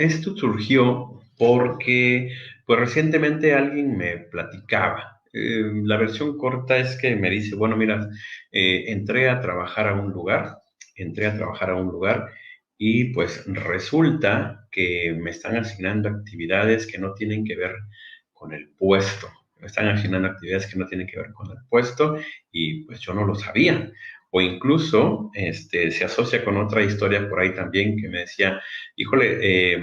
Esto surgió porque, pues recientemente alguien me platicaba. La versión corta es que me dice, bueno, mira, entré a trabajar a un lugar, entré a trabajar a un lugar y pues resulta que me están asignando actividades que no tienen que ver con el puesto. Me están asignando actividades que no tienen que ver con el puesto y pues yo no lo sabía. O incluso se asocia con otra historia por ahí también que me decía, híjole,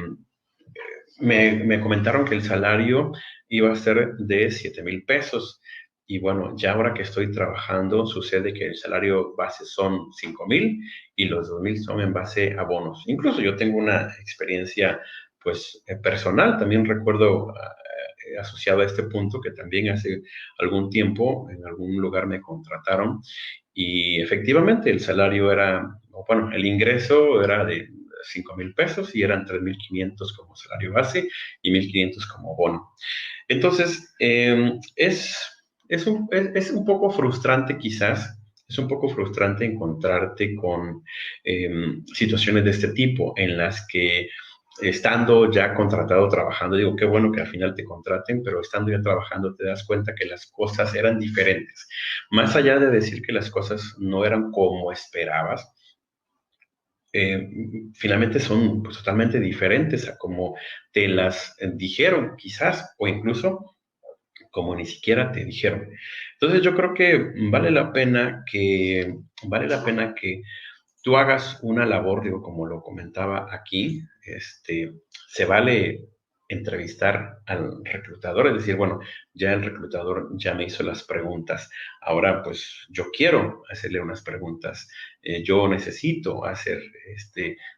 me comentaron que el salario iba a ser de 7,000 pesos. Y bueno, ya ahora que estoy trabajando, sucede que el salario base son 5,000 y los 2,000 son en base a bonos. Incluso yo tengo una experiencia, pues, personal. También recuerdo asociado a este punto que también hace algún tiempo en algún lugar me contrataron y efectivamente el salario era, o bueno, el ingreso era de 5,000 pesos y eran 3,500 como salario base y 1,500 como bono. Entonces, es un poco frustrante quizás, es un poco frustrante encontrarte con situaciones de este tipo en las que estando ya contratado trabajando, digo, qué bueno que al final te contraten, pero estando ya trabajando te das cuenta que las cosas eran diferentes. Más allá de decir que las cosas no eran como esperabas, eh, finalmente son pues, totalmente diferentes a como te las dijeron, quizás, o incluso como ni siquiera te dijeron. Entonces yo creo que vale la pena que tú hagas una labor, digo, como lo comentaba aquí, se vale entrevistar al reclutador, es decir, bueno, ya el reclutador ya me hizo las preguntas, ahora pues yo quiero hacerle unas preguntas, yo necesito hacer,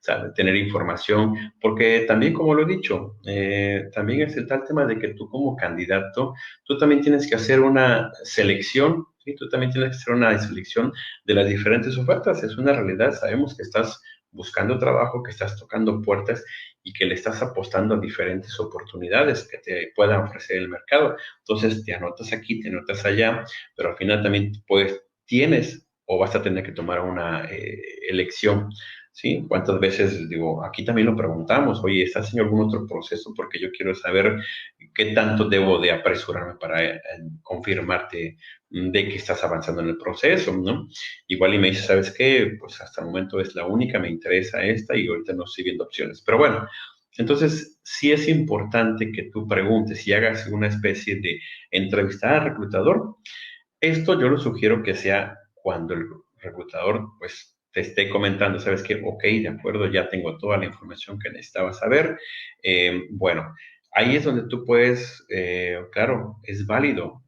sabe, tener información, porque también, como lo he dicho, también es el tal tema de que tú como candidato, tú también tienes que hacer una selección, ¿sí? Tú también tienes que hacer una selección de las diferentes ofertas. Es una realidad, sabemos que estás buscando trabajo, que estás tocando puertas y que le estás apostando a diferentes oportunidades que te pueda ofrecer el mercado. Entonces, te anotas aquí, te anotas allá, pero al final también pues tienes o vas a tener que tomar una elección. ¿Sí? ¿Cuántas veces, digo, aquí también lo preguntamos, oye, ¿estás en algún otro proceso? Porque yo quiero saber qué tanto debo de apresurarme para confirmarte de que estás avanzando en el proceso, ¿no? Igual y me dice, ¿sabes qué? Pues hasta el momento es la única, me interesa esta y ahorita no estoy viendo opciones. Pero bueno, entonces sí es importante que tú preguntes y hagas una especie de entrevista al reclutador. Esto yo lo sugiero que sea cuando el reclutador pues te esté comentando, ¿sabes qué? Ok, de acuerdo, ya tengo toda la información que necesitaba saber. Bueno, ahí es donde tú puedes, claro, es válido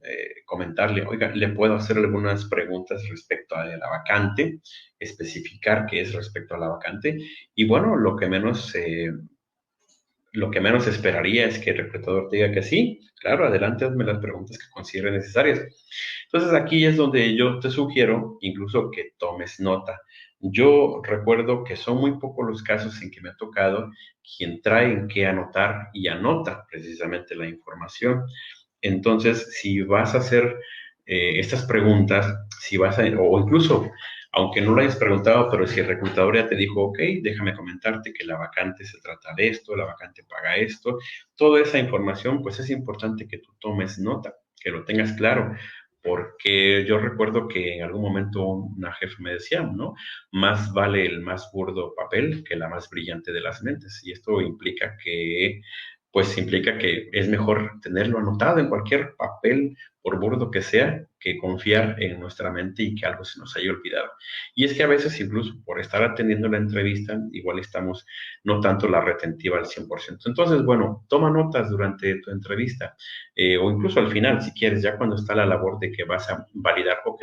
comentarle, oiga, le puedo hacer algunas preguntas respecto a la vacante, especificar qué es respecto a la vacante. Y bueno, lo que menos esperaría es que el reclutador te diga que sí, claro, adelante, hazme las preguntas que considere necesarias. Entonces aquí es donde yo te sugiero incluso que tomes nota. Yo recuerdo que son muy pocos los casos en que me ha tocado quien trae que anotar y anota precisamente la información. Entonces, si vas a hacer estas preguntas, si vas a, o incluso, aunque no lo hayas preguntado, pero si el reclutador ya te dijo, ok, déjame comentarte que la vacante se trata de esto, la vacante paga esto, toda esa información, pues es importante que tú tomes nota, que lo tengas claro, porque yo recuerdo que en algún momento una jefa me decía, ¿no? Más vale el más burdo papel que la más brillante de las mentes, y esto implica que es mejor tenerlo anotado en cualquier papel, por burdo que sea, que confiar en nuestra mente y que algo se nos haya olvidado. Y es que a veces, incluso por estar atendiendo la entrevista, igual estamos no tanto la retentiva al 100%. Entonces, bueno, toma notas durante tu entrevista o incluso al final, si quieres, ya cuando está la labor de que vas a validar, ok,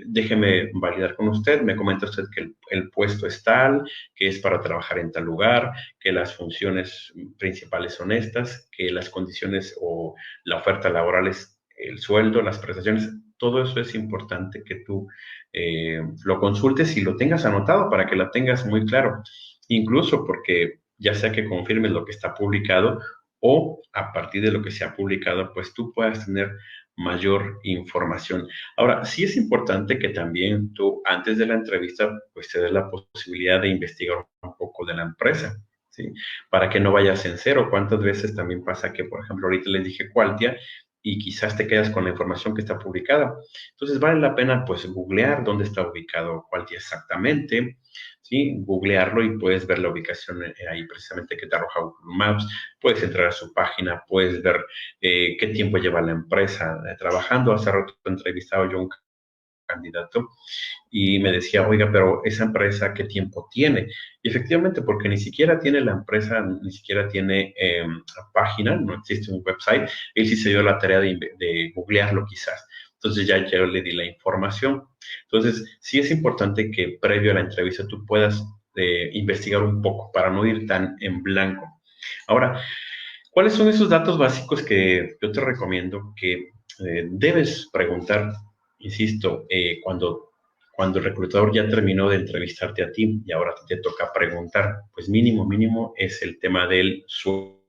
déjeme validar con usted, me comenta usted que el puesto es tal, que es para trabajar en tal lugar, que las funciones principales son estas, que las condiciones o la oferta laboral es el sueldo, las prestaciones, todo eso es importante que tú lo consultes y lo tengas anotado para que la tengas muy claro. Incluso porque ya sea que confirmes lo que está publicado o a partir de lo que se ha publicado, pues tú puedas tener mayor información. Ahora, sí es importante que también tú, antes de la entrevista, pues te des la posibilidad de investigar un poco de la empresa. ¿sí? Para que no vayas en cero. ¿Cuántas veces también pasa que, por ejemplo, ahorita les dije Qualtia y quizás te quedas con la información que está publicada? Entonces vale la pena pues googlear dónde está ubicado Qualtia exactamente, ¿sí? Googlearlo y puedes ver la ubicación ahí precisamente que te arroja Google Maps, puedes entrar a su página, puedes ver qué tiempo lleva la empresa trabajando. Hace rato entrevistaba yo a un candidato y me decía, oiga, pero esa empresa, ¿qué tiempo tiene? Y efectivamente, porque ni siquiera tiene la empresa, ni siquiera tiene página, no existe un website, él sí se dio la tarea de googlearlo quizás. Entonces ya yo le di la información. Entonces, sí es importante que previo a la entrevista tú puedas investigar un poco para no ir tan en blanco. Ahora, ¿cuáles son esos datos básicos que yo te recomiendo que debes preguntar? Insisto, cuando el reclutador ya terminó de entrevistarte a ti y ahora te toca preguntar, pues mínimo es el tema del sueldo.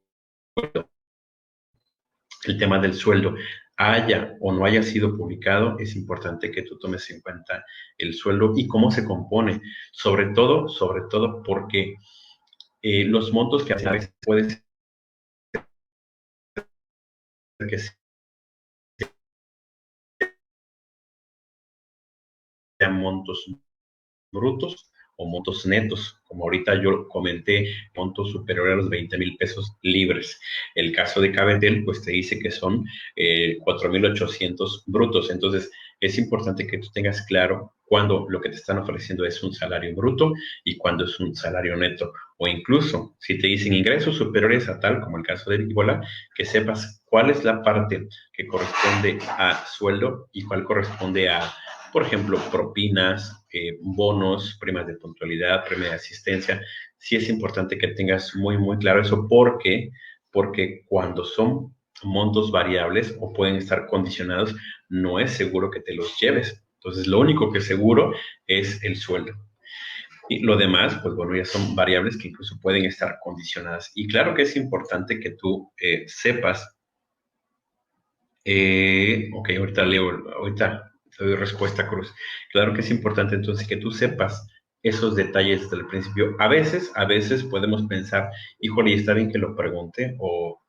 El tema del sueldo, haya o no haya sido publicado, es importante que tú tomes en cuenta el sueldo y cómo se compone, sobre todo porque los montos que a veces puede ser que sean montos brutos o montos netos. Como ahorita yo comenté, montos superiores a los 20,000 pesos libres. El caso de Cabetel, pues te dice que son 4,800 brutos. Entonces, es importante que tú tengas claro cuándo lo que te están ofreciendo es un salario bruto y cuándo es un salario neto. O incluso, si te dicen ingresos superiores a tal, como el caso de Vibola, que sepas cuál es la parte que corresponde a sueldo y cuál corresponde a, por ejemplo, propinas, bonos, primas de puntualidad, premio de asistencia. Sí es importante que tengas muy claro eso porque cuando son montos variables o pueden estar condicionados, no es seguro que te los lleves. Entonces, lo único que es seguro es el sueldo. Y lo demás, pues bueno, ya son variables que incluso pueden estar condicionadas. Y claro que es importante que tú sepas, ok, ahorita te doy respuesta, Cruz. Claro que es importante entonces que tú sepas esos detalles desde el principio. A veces podemos pensar, híjole, está bien que lo pregunte o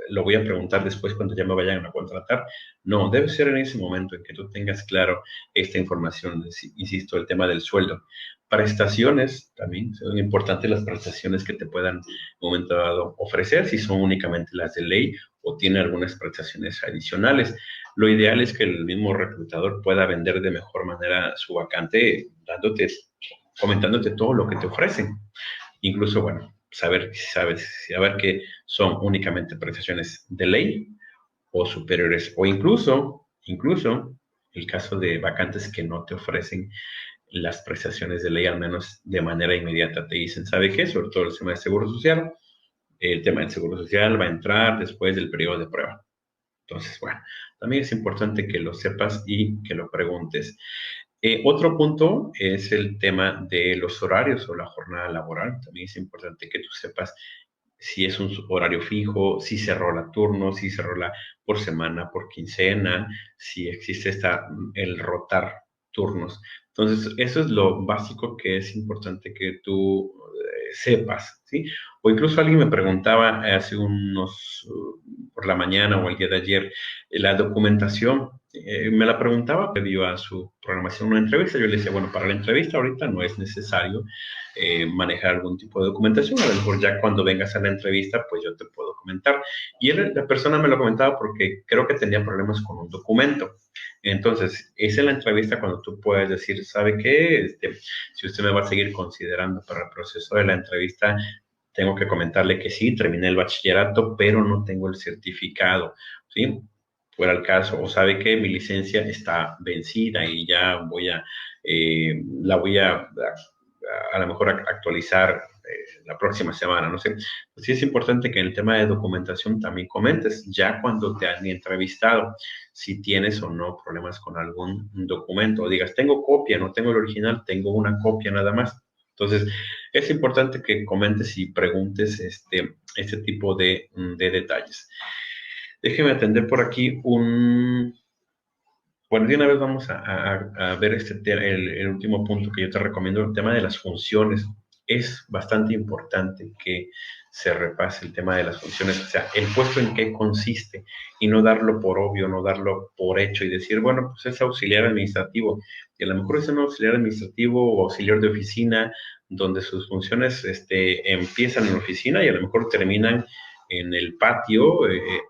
lo voy a preguntar después cuando ya me vayan a contratar. No, debe ser en ese momento en que tú tengas claro esta información. Insisto, el tema del sueldo. Prestaciones también, son importantes las prestaciones que te puedan en un momento dado ofrecer, si son únicamente las de ley o tiene algunas prestaciones adicionales. Lo ideal es que el mismo reclutador pueda vender de mejor manera su vacante, comentándote todo lo que te ofrecen. Incluso, bueno, saber que son únicamente prestaciones de ley o superiores, o incluso el caso de vacantes que no te ofrecen las prestaciones de ley, al menos de manera inmediata, te dicen, ¿sabe qué? Sobre todo el tema de seguro social, el tema del seguro social va a entrar después del periodo de prueba. Entonces, bueno, también es importante que lo sepas y que lo preguntes. Otro punto es el tema de los horarios o la jornada laboral. También es importante que tú sepas si es un horario fijo, si se rola turno, si se rola por semana, por quincena, si existe el rotar turnos. Entonces, eso es lo básico que es importante que tú sepas, ¿sí? O incluso alguien me preguntaba hace por la mañana o el día de ayer, la documentación. Me la preguntaba debido a su programación una entrevista. Yo le decía, bueno, para la entrevista ahorita no es necesario manejar algún tipo de documentación. A lo mejor ya cuando vengas a la entrevista, pues yo te puedo comentar. Y la persona me lo comentaba porque creo que tenía problemas con un documento. Entonces, es en la entrevista cuando tú puedes decir, ¿sabe qué? Si usted me va a seguir considerando para el proceso de la entrevista, tengo que comentarle que sí, terminé el bachillerato, pero no tengo el certificado, ¿sí? Fuera el caso, o sabe que mi licencia está vencida y ya la voy a lo mejor actualizar la próxima semana, no sé. Pues sí es importante que en el tema de documentación también comentes, ya cuando te han entrevistado, si tienes o no problemas con algún documento, o digas, tengo copia, no tengo el original, tengo una copia nada más. Entonces, es importante que comentes y preguntes este tipo de detalles. Déjeme atender por aquí Bueno, de una vez vamos a ver el último punto que yo te recomiendo, el tema de las funciones. es bastante importante que se repase el tema de las funciones, o sea, el puesto en qué consiste y no darlo por obvio, no darlo por hecho y decir, bueno, pues es auxiliar administrativo y a lo mejor es un auxiliar administrativo o auxiliar de oficina donde sus funciones empiezan en la oficina y a lo mejor terminan en el patio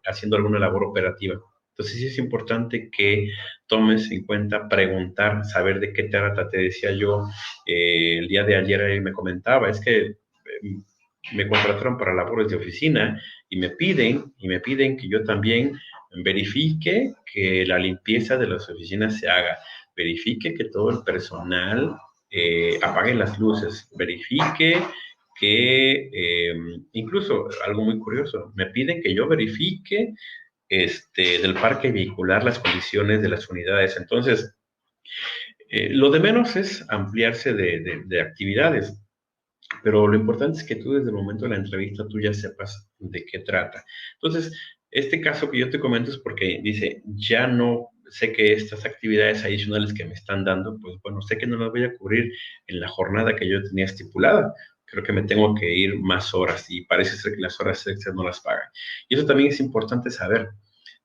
haciendo alguna labor operativa. Entonces sí es importante que tomes en cuenta preguntar, saber de qué trata. Te decía yo, el día de ayer me comentaba, es que me contrataron para labores de oficina y me piden que yo también verifique que la limpieza de las oficinas se haga, verifique que todo el personal apague las luces, verifique que incluso algo muy curioso, me piden que yo verifique del parque vehicular las condiciones de las unidades. Entonces, lo de menos es ampliarse de actividades, pero lo importante es que tú desde el momento de la entrevista tú ya sepas de qué trata. Entonces, este caso que yo te comento es porque dice, ya no sé que estas actividades adicionales que me están dando, pues bueno, sé que no las voy a cubrir en la jornada que yo tenía estipulada. Creo que me tengo que ir más horas y parece ser que las horas extras no las pagan. Y eso también es importante saber.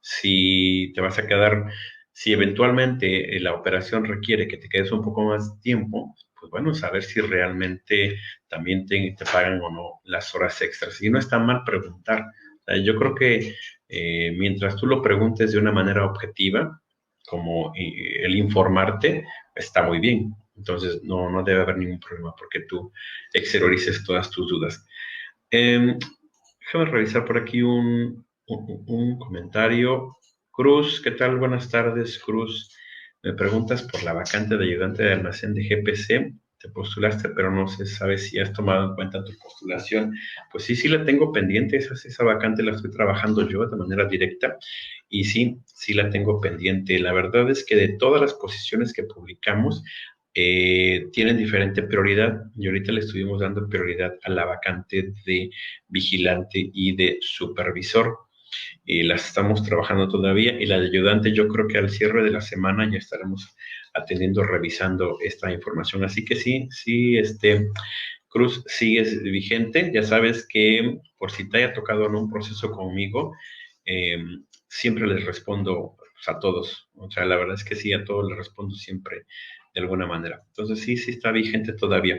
Si te vas a quedar, si eventualmente la operación requiere que te quedes un poco más tiempo, pues bueno, saber si realmente también te pagan o no las horas extras. Y no está mal preguntar. O sea, yo creo que mientras tú lo preguntes de una manera objetiva, como el informarte, está muy bien. Entonces, no debe haber ningún problema porque tú exteriorices todas tus dudas. Déjame revisar por aquí un comentario. Cruz, ¿qué tal? Buenas tardes, Cruz. Me preguntas por la vacante de ayudante de almacén de GPC. Te postulaste, pero no se sabe si has tomado en cuenta tu postulación. Pues sí, sí la tengo pendiente. Esa vacante la estoy trabajando yo de manera directa. Y sí, sí la tengo pendiente. La verdad es que de todas las posiciones que publicamos, tienen diferente prioridad y ahorita le estuvimos dando prioridad a la vacante de vigilante y de supervisor. Las estamos trabajando todavía y la de ayudante yo creo que al cierre de la semana ya estaremos atendiendo, revisando esta información. Así que sí, sí, Cruz sigue vigente. Ya sabes que por si te haya tocado en un proceso conmigo, eh, siempre les respondo pues, a todos. O sea, la verdad es que sí, a todos les respondo siempre de alguna manera. Entonces sí, sí está vigente todavía.